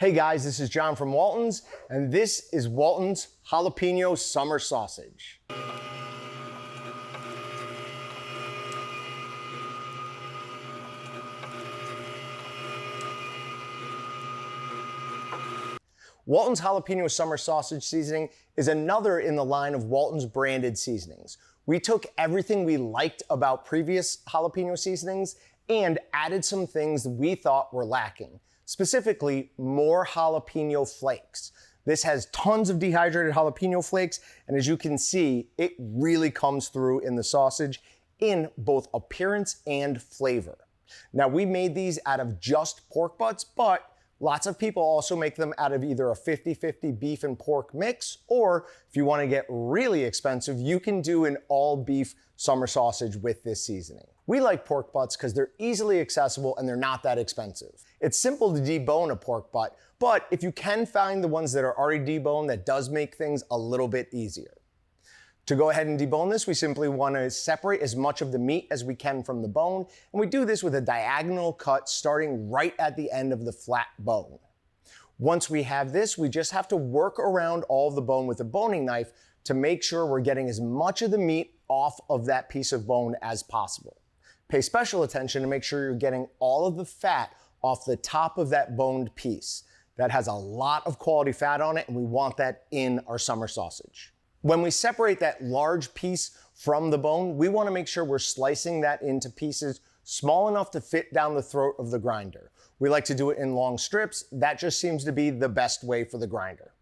Hey guys, this is John from Walton's, and this is Walton's Jalapeno Summer Sausage. Walton's Jalapeno Summer Sausage Seasoning is another in the line of Walton's branded seasonings. We took everything we liked about previous jalapeno seasonings and added some things we thought were lacking. Specifically, more jalapeno flakes. This has tons of dehydrated jalapeno flakes, and as you can see, it really comes through in the sausage in both appearance and flavor. Now, we made these out of just pork butts, but lots of people also make them out of either a 50-50 beef and pork mix, or if you want to get really expensive, you can do an all beef summer sausage with this seasoning. We like pork butts because they're easily accessible and they're not that expensive. It's simple to debone a pork butt, but if you can find the ones that are already deboned, that does make things a little bit easier. To go ahead and debone this, we simply want to separate as much of the meat as we can from the bone, and we do this with a diagonal cut starting right at the end of the flat bone. Once we have this, we just have to work around all of the bone with a boning knife to make sure we're getting as much of the meat off of that piece of bone as possible. Pay special attention to make sure you're getting all of the fat off the top of that boned piece. That has a lot of quality fat on it, and we want that in our summer sausage. When we separate that large piece from the bone, we want to make sure we're slicing that into pieces small enough to fit down the throat of the grinder. We like to do it in long strips. That just seems to be the best way for the grinder.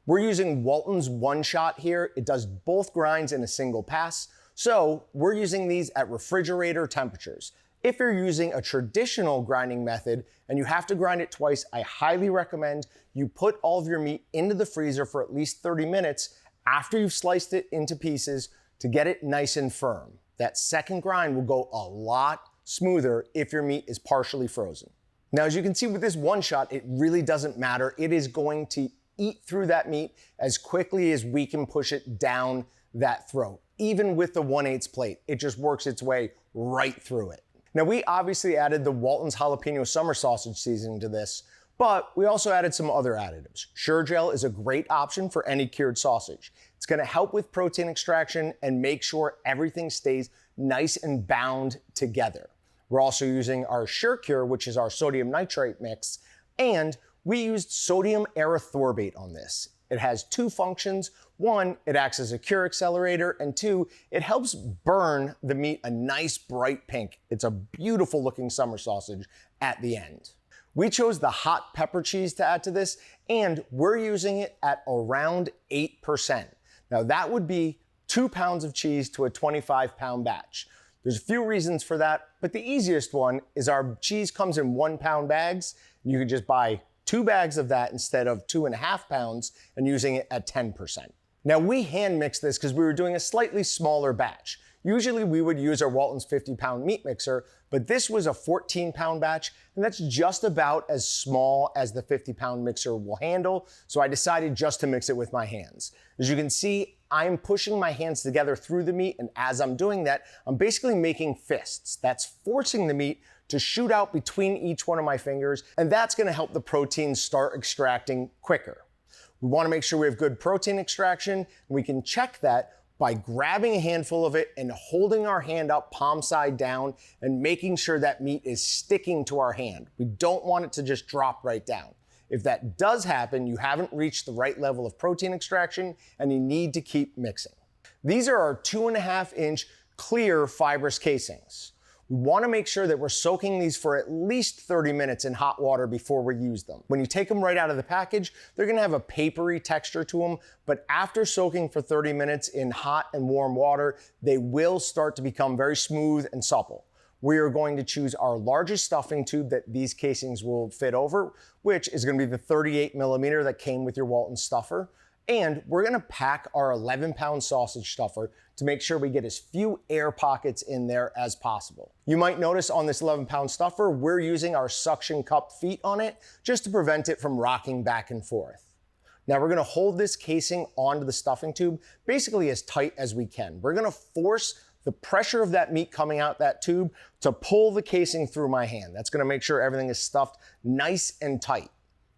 We're using Walton's One Shot here. It does both grinds in a single pass. So we're using these at refrigerator temperatures. If you're using a traditional grinding method and you have to grind it twice, I highly recommend you put all of your meat into the freezer for at least 30 minutes after you've sliced it into pieces to get it nice and firm. That second grind will go a lot smoother if your meat is partially frozen. Now, as you can see with this One Shot, it really doesn't matter. It is going to eat through that meat as quickly as we can push it down that throat. Even with the 1/8 plate, it just works its way right through it. Now, we obviously added the Walton's Jalapeno Summer Sausage seasoning to this, but we also added some other additives. Sure-Gel is a great option for any cured sausage. It's gonna help with protein extraction and make sure everything stays nice and bound together. We're also using our Sure-Cure, which is our sodium nitrite mix, and we used sodium erythorbate on this. It has two functions. One, it acts as a cure accelerator, and two, it helps burn the meat a nice bright pink. It's a beautiful looking summer sausage at the end. We chose the hot pepper cheese to add to this, and we're using it at around 8%. Now that would be 2 pounds of cheese to a 25-pound batch. There's a few reasons for that, but the easiest one is our cheese comes in 1-pound bags. You can just buy 2 bags of that instead of 2.5 pounds and using it at 10%. Now we hand mixed this because we were doing a slightly smaller batch. Usually we would use our Walton's 50-pound meat mixer, but this was a 14-pound batch, and that's just about as small as the 50-pound mixer will handle, so I decided just to mix it with my hands. As you can see, I'm pushing my hands together through the meat, and as I'm doing that, I'm basically making fists. That's forcing the meat to shoot out between each one of my fingers, and that's gonna help the protein start extracting quicker. We wanna make sure we have good protein extraction, and we can check that by grabbing a handful of it and holding our hand up palm side down and making sure that meat is sticking to our hand. We don't want it to just drop right down. If that does happen, you haven't reached the right level of protein extraction and you need to keep mixing. These are our 2.5-inch clear fibrous casings. We want to make sure that we're soaking these for at least 30 minutes in hot water before we use them. When you take them right out of the package, they're going to have a papery texture to them, but after soaking for 30 minutes in hot and warm water, they will start to become very smooth and supple. We are going to choose our largest stuffing tube that these casings will fit over, which is going to be the 38mm that came with your Walton stuffer. And we're gonna pack our 11-pound sausage stuffer to make sure we get as few air pockets in there as possible. You might notice on this 11-pound stuffer, we're using our suction cup feet on it just to prevent it from rocking back and forth. Now we're gonna hold this casing onto the stuffing tube basically as tight as we can. We're gonna force the pressure of that meat coming out that tube to pull the casing through my hand. That's gonna make sure everything is stuffed nice and tight.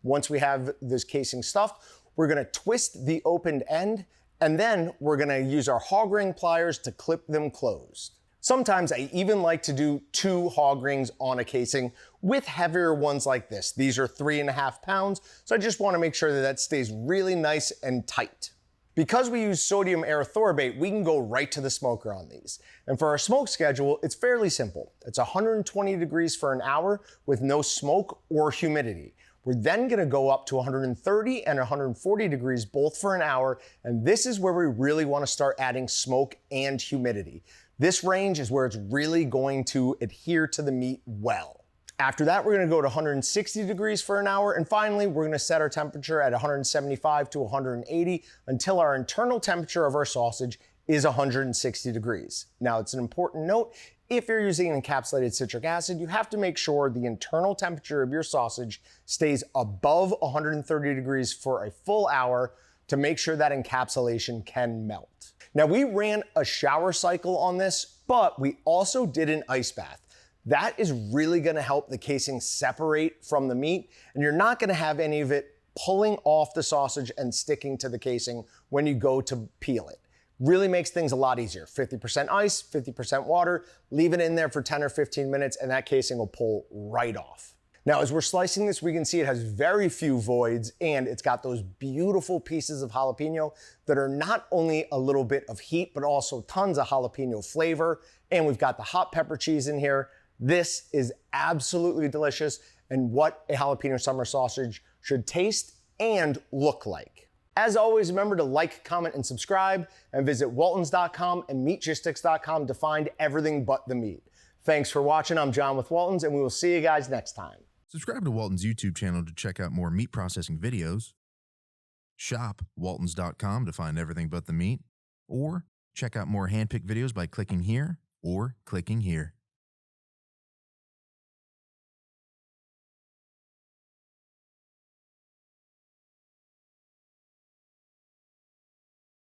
Once we have this casing stuffed, we're gonna twist the opened end, and then we're gonna use our hog ring pliers to clip them closed. Sometimes I even like to do 2 hog rings on a casing with heavier ones like this. These are 3.5 pounds, so I just wanna make sure that that stays really nice and tight. Because we use sodium erythorbate, we can go right to the smoker on these. And for our smoke schedule, it's fairly simple. It's 120 degrees for an hour with no smoke or humidity. We're then gonna go up to 130 and 140 degrees both for an hour, and this is where we really wanna start adding smoke and humidity. This range is where it's really going to adhere to the meat well. After that, we're gonna go to 160 degrees for an hour, and finally, we're gonna set our temperature at 175 to 180 until our internal temperature of our sausage is 160 degrees. Now, it's an important note, if you're using encapsulated citric acid, you have to make sure the internal temperature of your sausage stays above 130 degrees for a full hour to make sure that encapsulation can melt. Now, we ran a shower cycle on this, but we also did an ice bath. That is really gonna help the casing separate from the meat, and you're not gonna have any of it pulling off the sausage and sticking to the casing when you go to peel it. Really makes things a lot easier. 50% ice, 50% water, leave it in there for 10 or 15 minutes, and that casing will pull right off. Now, as we're slicing this, we can see it has very few voids, and it's got those beautiful pieces of jalapeno that are not only a little bit of heat, but also tons of jalapeno flavor, and we've got the hot pepper cheese in here. This is absolutely delicious and what a jalapeno summer sausage should taste and look like. As always, remember to like, comment, and subscribe, and visit waltons.com and meatgistics.com to find everything but the meat. Thanks for watching. I'm John with Waltons, and we will see you guys next time. Subscribe to Walton's YouTube channel to check out more meat processing videos. Shop waltons.com to find everything but the meat. Or check out more hand-picked videos by clicking here or clicking here.